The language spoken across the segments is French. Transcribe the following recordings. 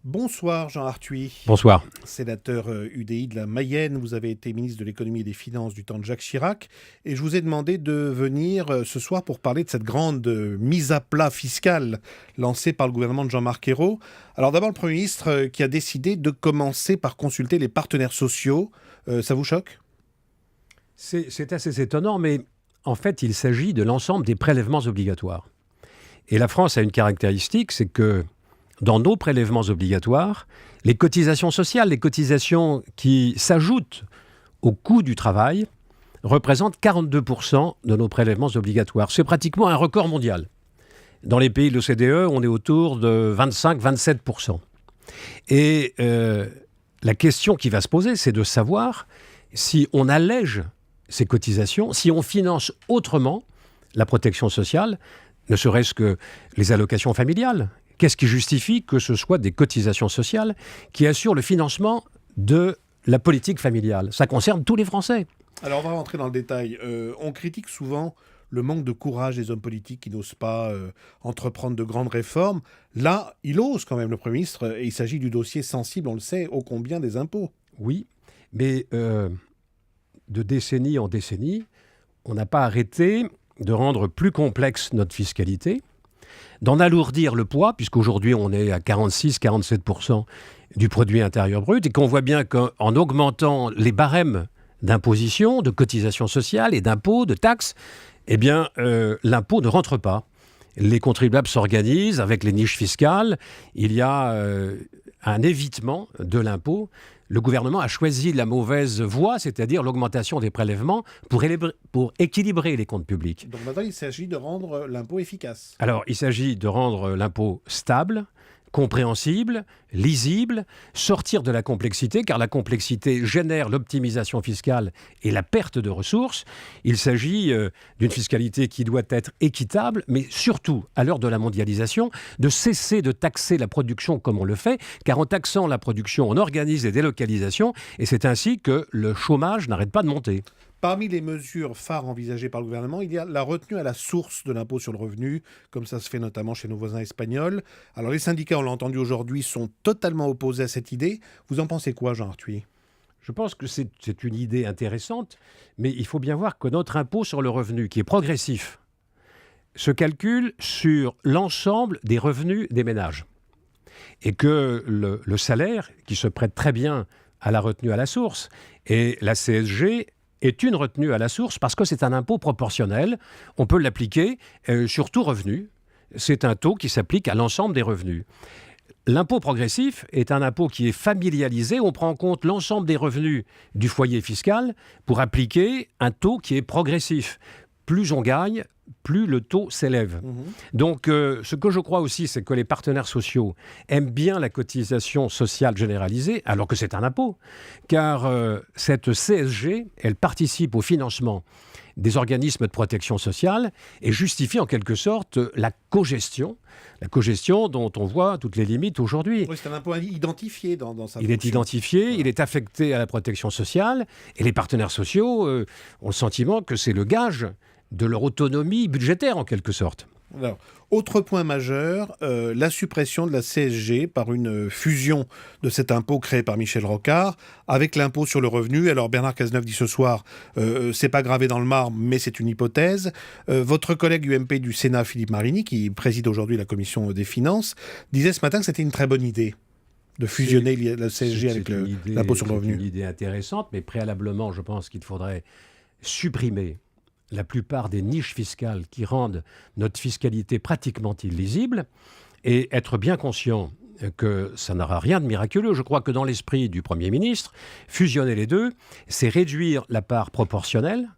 Bonsoir Jean Arthuis, Bonsoir. sénateur UDI de la Mayenne. Vous avez été ministre de l'économie et des finances du temps de Jacques Chirac. Et je vous ai demandé de venir ce soir pour parler de cette grande mise à plat fiscale lancée par le gouvernement de Jean-Marc Ayrault. Alors d'abord le Premier ministre qui a décidé de commencer par consulter les partenaires sociaux. Ça vous choque ? C'est assez étonnant, mais en fait, il s'agit de l'ensemble des prélèvements obligatoires. Et la France a une caractéristique, c'est que dans nos prélèvements obligatoires, les cotisations sociales, les cotisations qui s'ajoutent au coût du travail, représentent 42% de nos prélèvements obligatoires. C'est pratiquement un record mondial. Dans les pays de l'OCDE, on est autour de 25-27%. Et la question qui va se poser, c'est de savoir si on allège ces cotisations, si on finance autrement la protection sociale, ne serait-ce que les allocations familiales. Qu'est-ce qui justifie que ce soit des cotisations sociales qui assurent le financement de la politique familiale ? Ça concerne tous les Français. Alors on va rentrer dans le détail. On critique souvent le manque de courage des hommes politiques qui n'osent pas entreprendre de grandes réformes. Là, il ose quand même, le Premier ministre, et il s'agit du dossier sensible, on le sait, ô combien des impôts. Oui, mais de décennie en décennie, on n'a pas arrêté de rendre plus complexe notre fiscalité, d'en alourdir le poids, puisqu'aujourd'hui on est à 46-47% du produit intérieur brut, et qu'on voit bien qu'en augmentant les barèmes d'imposition, de cotisations sociales et d'impôts, de taxes, eh bien l'impôt ne rentre pas. Les contribuables s'organisent avec les niches fiscales, il y a un évitement de l'impôt. Le gouvernement a choisi la mauvaise voie, c'est-à-dire l'augmentation des prélèvements pour équilibrer les comptes publics. Donc maintenant, il s'agit de rendre l'impôt efficace. Alors, il s'agit de rendre l'impôt stable, compréhensible, lisible, sortir de la complexité, car la complexité génère l'optimisation fiscale et la perte de ressources. Il s'agit d'une fiscalité qui doit être équitable, mais surtout, à l'heure de la mondialisation, de cesser de taxer la production comme on le fait, car en taxant la production, on organise les délocalisations, et c'est ainsi que le chômage n'arrête pas de monter. Parmi les mesures phares envisagées par le gouvernement, il y a la retenue à la source de l'impôt sur le revenu, comme ça se fait notamment chez nos voisins espagnols. Alors les syndicats, on l'a entendu aujourd'hui, sont totalement opposés à cette idée. Vous en pensez quoi, Jean Arthuis ? Je pense que c'est une idée intéressante, mais il faut bien voir que notre impôt sur le revenu, qui est progressif, se calcule sur l'ensemble des revenus des ménages. Et que le salaire, qui se prête très bien à la retenue à la source, et la CSG est une retenue à la source parce que c'est un impôt proportionnel. On peut l'appliquer sur tout revenu. C'est un taux qui s'applique à l'ensemble des revenus. L'impôt progressif est un impôt qui est familialisé. On prend en compte l'ensemble des revenus du foyer fiscal pour appliquer un taux qui est progressif. Plus on gagne, plus le taux s'élève. Donc, ce que je crois aussi, c'est que les partenaires sociaux aiment bien la cotisation sociale généralisée, alors que c'est un impôt. Car cette CSG, elle participe au financement des organismes de protection sociale et justifie en quelque sorte la cogestion dont on voit toutes les limites aujourd'hui. Oui, c'est un impôt identifié dans sa fonction. Il est identifié, il est affecté à la protection sociale, et les partenaires sociaux ont le sentiment que c'est le gage de leur autonomie budgétaire, en quelque sorte. Alors, autre point majeur, la suppression de la CSG par une fusion de cet impôt créé par Michel Rocard avec l'impôt sur le revenu. Alors, Bernard Cazeneuve dit ce soir, c'est pas gravé dans le marbre, mais c'est une hypothèse. Votre collègue UMP du Sénat, Philippe Marini, qui préside aujourd'hui la commission des finances, disait ce matin que c'était une très bonne idée de fusionner la CSG avec l'impôt sur le revenu. C'est une idée intéressante, mais préalablement, je pense qu'il faudrait supprimer la plupart des niches fiscales qui rendent notre fiscalité pratiquement illisible et être bien conscient que ça n'aura rien de miraculeux. Je crois que dans l'esprit du Premier ministre, fusionner les deux, c'est réduire la part proportionnelle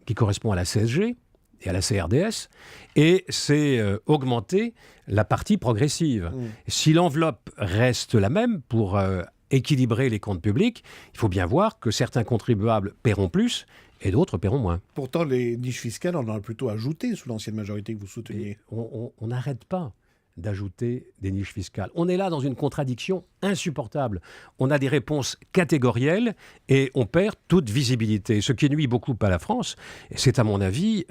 qui correspond à la CSG et à la CRDS, et c'est augmenter la partie progressive. Si l'enveloppe reste la même pour équilibrer les comptes publics, il faut bien voir que certains contribuables paieront plus et d'autres paieront moins. Pourtant, les niches fiscales, on en a plutôt ajouté sous l'ancienne majorité que vous souteniez. On n'arrête pas d'ajouter des niches fiscales. On est là dans une contradiction insupportable. On a des réponses catégorielles et on perd toute visibilité. Ce qui nuit beaucoup à la France, c'est à mon avis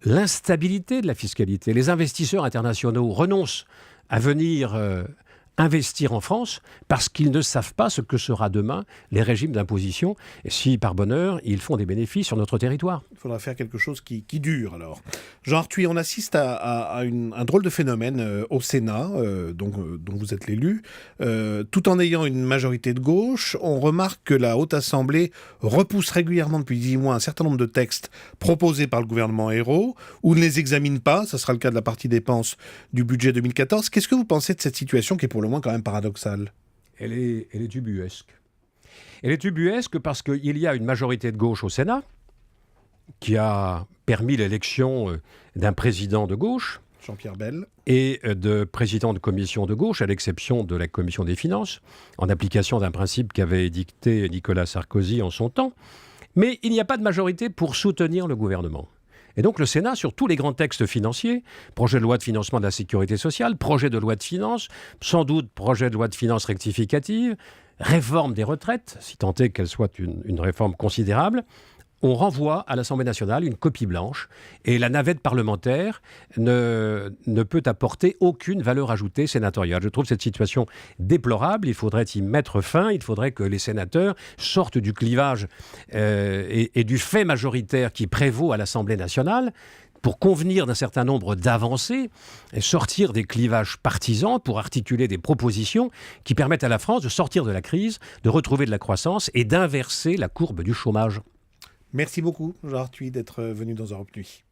l'instabilité de la fiscalité. Les investisseurs internationaux renoncent à venir investir en France parce qu'ils ne savent pas ce que sera demain les régimes d'imposition et si, par bonheur, ils font des bénéfices sur notre territoire. Il faudra faire quelque chose qui dure, alors. Jean Arthuis, on assiste à un drôle de phénomène au Sénat, dont vous êtes l'élu. Tout en ayant une majorité de gauche, on remarque que la Haute Assemblée repousse régulièrement depuis 10 mois un certain nombre de textes proposés par le gouvernement Ayrault, ou ne les examine pas. Ça sera le cas de la partie dépenses du budget 2014. Qu'est-ce que vous pensez de cette situation qui est pour le moins quand même paradoxale? Elle est ubuesque. Elle est ubuesque parce qu'il y a une majorité de gauche au Sénat qui a permis l'élection d'un président de gauche, Jean-Pierre Bel, et de président de commission de gauche, à l'exception de la commission des finances, en application d'un principe qu'avait édicté Nicolas Sarkozy en son temps. Mais il n'y a pas de majorité pour soutenir le gouvernement. Et donc le Sénat, sur tous les grands textes financiers, projet de loi de financement de la sécurité sociale, projet de loi de finances, sans doute projet de loi de finances rectificative, réforme des retraites, si tant est qu'elle soit une réforme considérable, on renvoie à l'Assemblée nationale une copie blanche et la navette parlementaire ne peut apporter aucune valeur ajoutée sénatoriale. Je trouve cette situation déplorable. Il faudrait y mettre fin. Il faudrait que les sénateurs sortent du clivage et du fait majoritaire qui prévaut à l'Assemblée nationale pour convenir d'un certain nombre d'avancées et sortir des clivages partisans pour articuler des propositions qui permettent à la France de sortir de la crise, de retrouver de la croissance et d'inverser la courbe du chômage. Merci beaucoup, Jean Arthuis, d'être venu dans Europe Nuit.